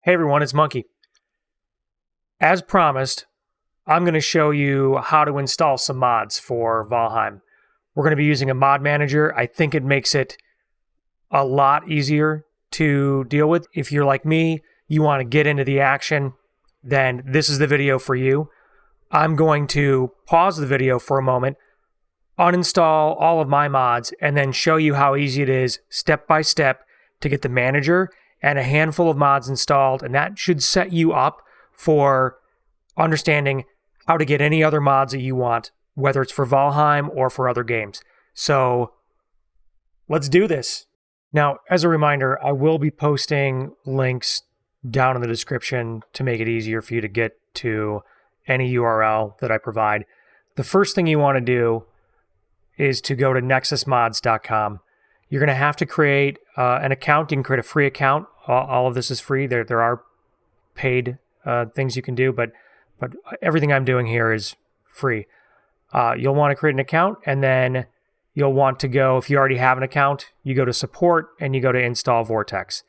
Hey everyone, it's Monkey. As promised, I'm going to show you how to install some mods for Valheim. We're going to be using a mod manager. I think it makes it a lot easier to deal with. If you're like me, you want to get into the action, then this is the video for you. I'm going to pause the video for a moment, uninstall all of my mods, and then show you how easy it is step by step to get the manager and a handful of mods installed, and that should set you up for understanding how to get any other mods that you want, whether it's for Valheim or for other games. So let's do this. Now, as a reminder, I will be posting links down in the description to make it easier for you to get to any URL that I provide. The first thing you want to do is to go to nexusmods.com. You're going to have to create an account. You can create a free account. All of this is free. There are paid things you can do, but everything I'm doing here is free. You'll want to create an account, and then you'll want to go, if you already have an account, you go to support and you go to install Vortex.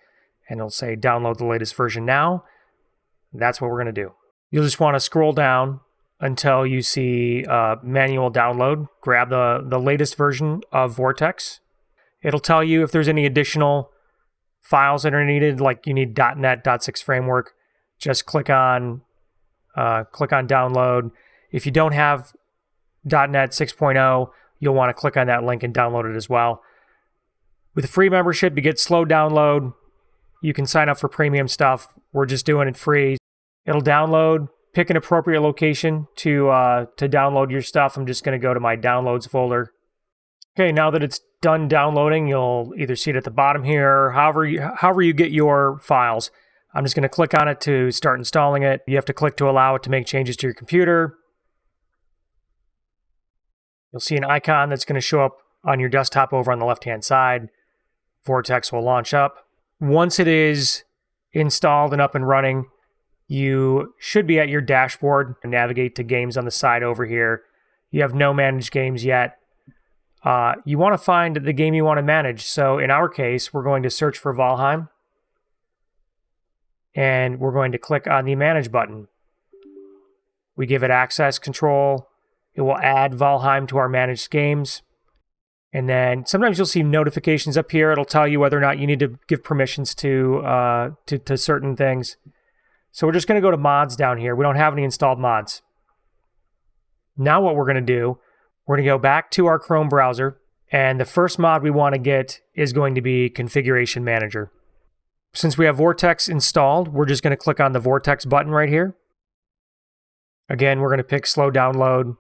And it'll say download the latest version now. That's what we're going to do. You'll just want to scroll down until you see manual download. Grab the latest version of Vortex. It'll tell you if there's any additional files that are needed, like you need .NET 6 framework. Just click on download. If you don't have .NET 6.0, you'll want to click on that link and download it as well. With a free membership, you get slow download. You can sign up for premium stuff. We're just doing it free. It'll download. Pick an appropriate location to download your stuff. I'm just going to go to my downloads folder. Okay, now that it's done downloading, you'll either see it at the bottom here, however you get your files. I'm just going to click on it to start installing it. You have to click to allow it to make changes to your computer. You'll see an icon that's going to show up on your desktop over on the left-hand side. Vortex will launch up. Once it is installed and up and running, you should be at your dashboard and navigate to games on the side over here. You have no managed games yet. You want to find the game you want to manage. So in our case, we're going to search for Valheim. And we're going to click on the Manage button. We give it access control. It will add Valheim to our managed games. And then sometimes you'll see notifications up here. It'll tell you whether or not you need to give permissions to certain things. So we're just going to go to mods down here. We don't have any installed mods. Now what we're going to do, we're going to go back to our Chrome browser. And the first mod we want to get is going to be Configuration Manager. Since we have Vortex installed, we're just going to click on the Vortex button right here. Again, we're going to pick Slow Download.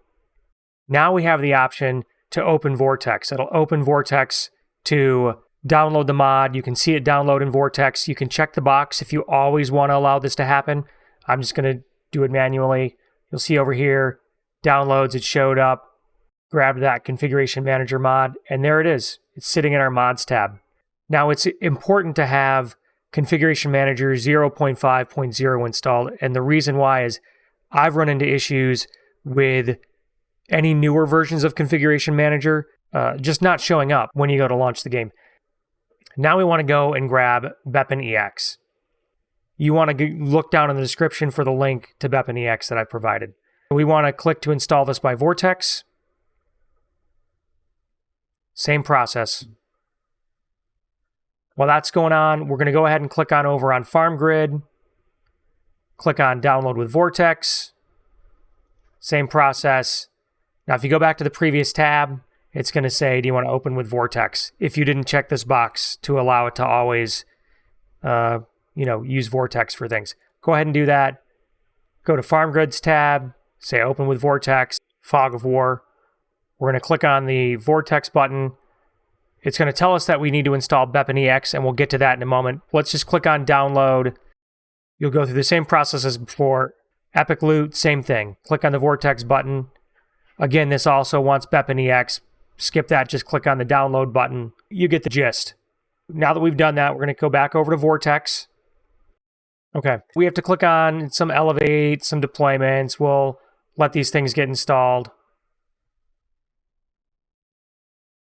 Now we have the option to open Vortex. It'll open Vortex to download the mod. You can see it download in Vortex. You can check the box if you always want to allow this to happen. I'm just going to do it manually. You'll see over here, downloads, it showed up. Grab that Configuration Manager mod, and there it is. It's sitting in our Mods tab. Now, it's important to have Configuration Manager 0.5.0 installed, and the reason why is I've run into issues with any newer versions of Configuration Manager just not showing up when you go to launch the game. Now we want to go and grab bepinex. You want to look down in the description for the link to bepinex that I provided. We want to click to install this by Vortex. Same process. While that's going on, we're going to go ahead and click on over on Farm Grid. Click on Download with Vortex. Same process. Now, if you go back to the previous tab, it's going to say, do you want to open with Vortex? If you didn't check this box to allow it to always, use Vortex for things. Go ahead and do that. Go to Farm Grids tab, say Open with Vortex, Fog of War. We're going to click on the Vortex button. It's going to tell us that we need to install bepinex, and we'll get to that in a moment. Let's just click on Download. You'll go through the same process as before. Epic Loot, same thing. Click on the Vortex button. Again, this also wants bepinex. Skip that, just click on the Download button. You get the gist. Now that we've done that, we're going to go back over to Vortex. Okay, we have to click on some Elevate, some deployments. We'll let these things get installed.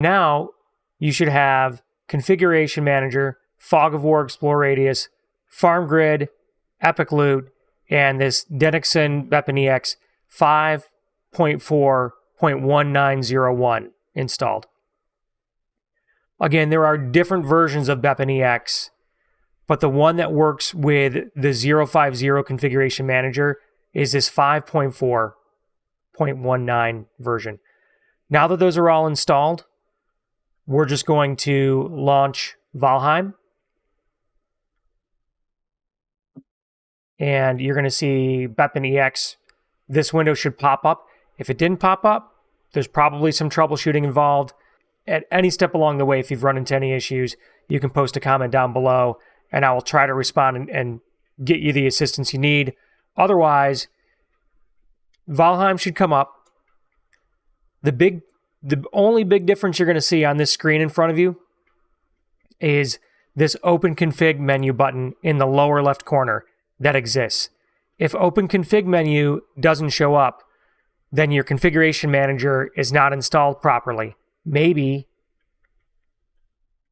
Now, you should have Configuration Manager, Fog of War Explore Radius, Farm Grid, Epic Loot, and this Denixon bepinex 5.4.1901 installed. Again, there are different versions of bepinex, but the one that works with the 050 configuration manager is this 5.4.19 version. Now that those are all installed, we're just going to launch Valheim. And you're going to see bepinex. This window should pop up. If it didn't pop up, there's probably some troubleshooting involved. At any step along the way, if you've run into any issues, you can post a comment down below, and I will try to respond and get you the assistance you need. Otherwise, Valheim should come up. The only big difference you're going to see on this screen in front of you is this Open Config menu button in the lower left corner that exists. If Open Config menu doesn't show up, then your configuration manager is not installed properly. Maybe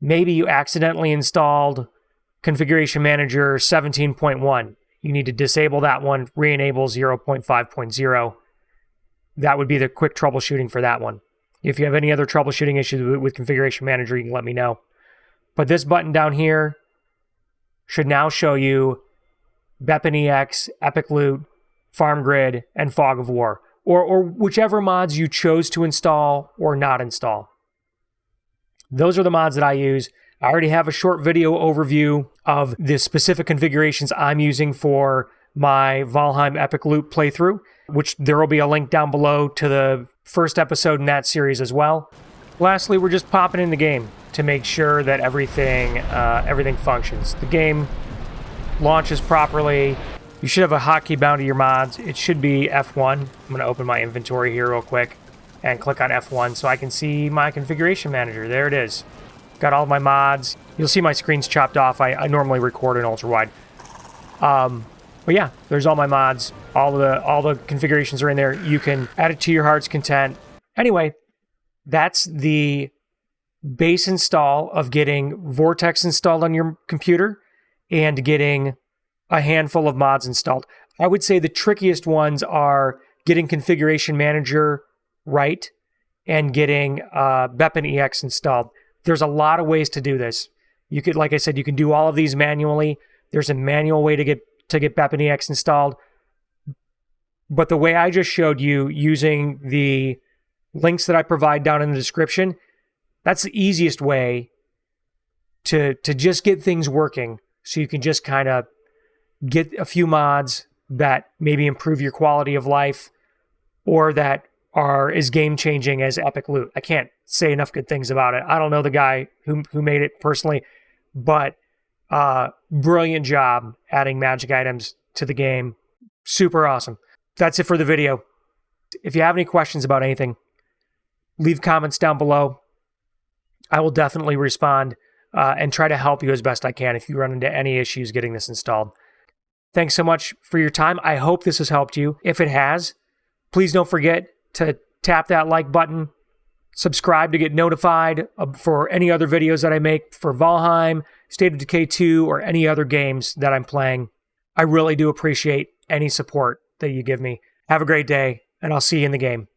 you accidentally installed configuration manager 17.1. You need to disable that one, re-enable 0.5.0. That would be the quick troubleshooting for that one. If you have any other troubleshooting issues with configuration manager, you can let me know. But this button down here should now show you bepinex, Epic Loot, Farm Grid, and Fog of War, or whichever mods you chose to install or not install. Those are the mods that I use. I already have a short video overview of the specific configurations I'm using for my Valheim Epic Loot playthrough, which there will be a link down below to the first episode in that series as well. Lastly, we're just popping in the game to make sure that everything functions. The game launches properly. You should have a hotkey bound to your mods. It should be F1. I'm going to open my inventory here real quick and click on F1 so I can see my configuration manager. There it is. Got all my mods. You'll see my screen's chopped off. I normally record in ultra wide. But yeah, there's all my mods. All the configurations are in there. You can add it to your heart's content. Anyway, that's the base install of getting Vortex installed on your computer and getting a handful of mods installed. I would say the trickiest ones are getting configuration manager right and getting bepinex installed. There's a lot of ways to do this. You could, like I said, you can do all of these manually. There's a manual way to get bepinex installed. But the way I just showed you using the links that I provide down in the description, that's the easiest way to just get things working. So you can just kind of get a few mods that maybe improve your quality of life or that are as game-changing as Epic Loot. I can't say enough good things about it. I don't know the guy who made it personally, but brilliant job adding magic items to the game. Super awesome. That's it for the video. If you have any questions about anything, leave comments down below. I will definitely respond and try to help you as best I can if you run into any issues getting this installed. Thanks so much for your time. I hope this has helped you. If it has, please don't forget to tap that like button, subscribe to get notified for any other videos that I make for Valheim, State of Decay 2, or any other games that I'm playing. I really do appreciate any support that you give me. Have a great day, and I'll see you in the game.